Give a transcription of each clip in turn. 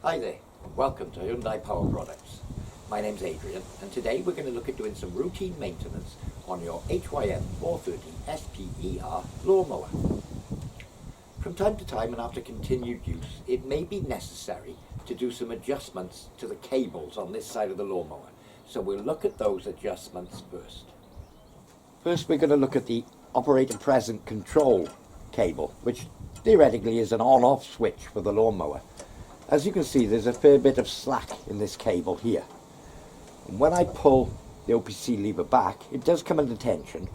Hi there, welcome to Hyundai Power Products. My name's Adrian, and today we're going to look at doing some routine maintenance on your HYM430SPER lawnmower. From time to time and after continued use, it may be necessary to do some adjustments to the cables on this side of the lawnmower. So we'll look at those adjustments first. First we're going to look at the operator present control cable, which theoretically is an on-off switch for the lawnmower. As you can see, there's a fair bit of slack in this cable here. And when I pull the OPC lever back, it does come under tension.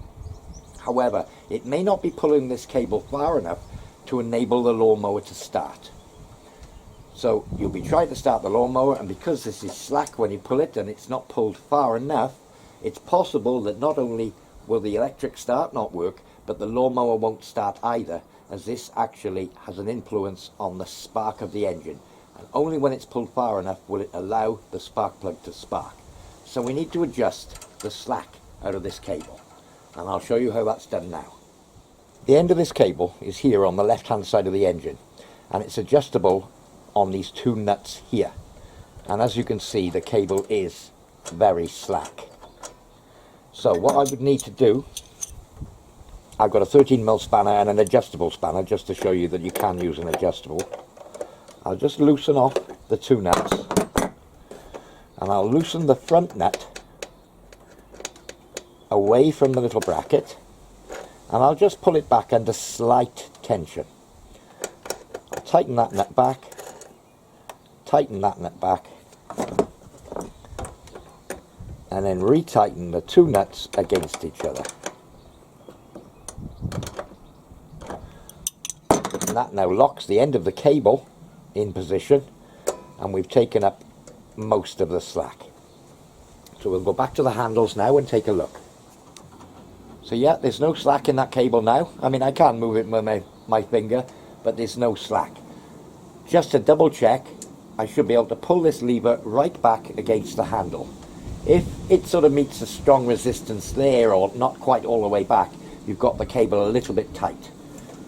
However, it may not be pulling this cable far enough to enable the lawnmower to start. So you'll be trying to start the lawnmower, and because this is slack when you pull it and it's not pulled far enough, it's possible that not only will the electric start not work, but the lawnmower won't start either, as this actually has an influence on the spark of the engine. And only when it's pulled far enough will it allow the spark plug to spark. So we need to adjust the slack out of this cable, and I'll show you how that's done now. The end of this cable is here on the left hand side of the engine, and it's adjustable on these two nuts here. And as you can see, the cable is very slack. So what I would need to do, I've got a 13mm spanner and an adjustable spanner just to show you that you can use an adjustable. I'll just loosen off the two nuts, and I'll loosen the front nut away from the little bracket, and I'll just pull it back under slight tension. I'll tighten that nut back, tighten that nut back, and then retighten the two nuts against each other. And that now locks the end of the cable in position, and we've taken up most of the slack. So we'll go back to the handles now and take a look. So yeah, there's no slack in that cable now. I mean, I can't move it with my finger, but there's no slack. Just to double check, I should be able to pull this lever right back against the handle. If it sort of meets a strong resistance there, or not quite all the way back, you've got the cable a little bit tight.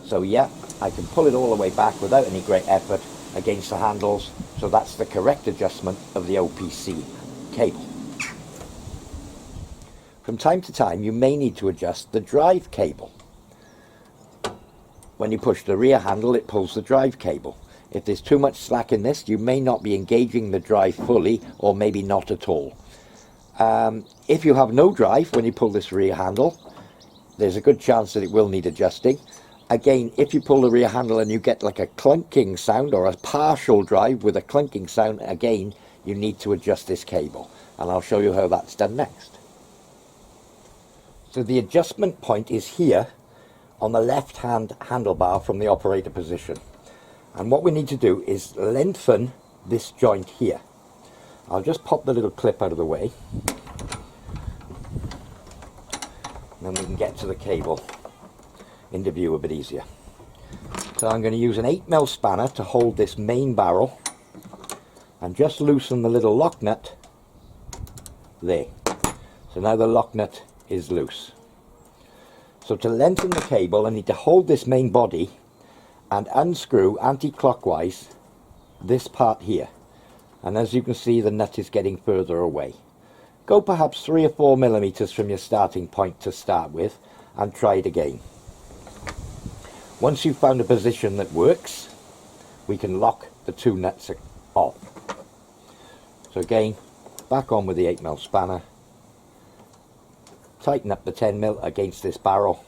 So yeah, I can pull it all the way back without any great effort against the handles, so that's the correct adjustment of the OPC cable. From time to time you may need to adjust the drive cable. When you push the rear handle, it pulls the drive cable. If there's too much slack in this, you may not be engaging the drive fully, or maybe not at all. If you have no drive when you pull this rear handle, there's a good chance that it will need adjusting. Again, if you pull the rear handle and you get like a clunking sound, or a partial drive with a clunking sound, again, you need to adjust this cable. And I'll show you how that's done next. So the adjustment point is here on the left hand handlebar from the operator position. And what we need to do is lengthen this joint here. I'll just pop the little clip out of the way, and then we can get to the cable into view a bit easier. So I'm going to use an 8mm spanner to hold this main barrel and just loosen the little lock nut there. So now the lock nut is loose. So to lengthen the cable, I need to hold this main body and unscrew anti-clockwise this part here. And as you can see, the nut is getting further away. Go perhaps 3 or 4 millimeters from your starting point to start with, and try it again. Once you've found a position that works, we can lock the two nuts off. So again, back on with the 8mm spanner, tighten up the 10mm against this barrel,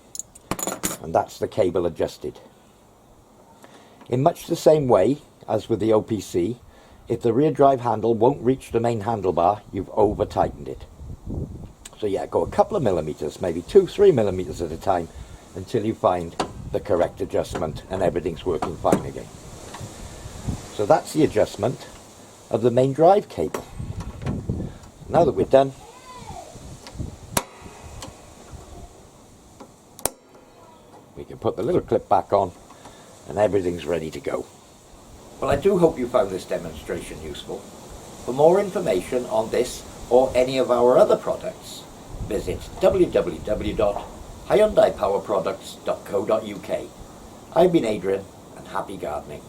and that's the cable adjusted. In much the same way as with the OPC, if the rear drive handle won't reach the main handlebar, you've over tightened it. So yeah, go a couple of millimeters, maybe 2-3 millimeters at a time, until you find the correct adjustment and everything's working fine again. So that's the adjustment of the main drive cable. Now that we're done, we can put the little clip back on, and everything's ready to go. Well, I do hope you found this demonstration useful. For more information on this or any of our other products, visit www.hyundaipowerproducts.co.uk. I've been Adrian, and happy gardening.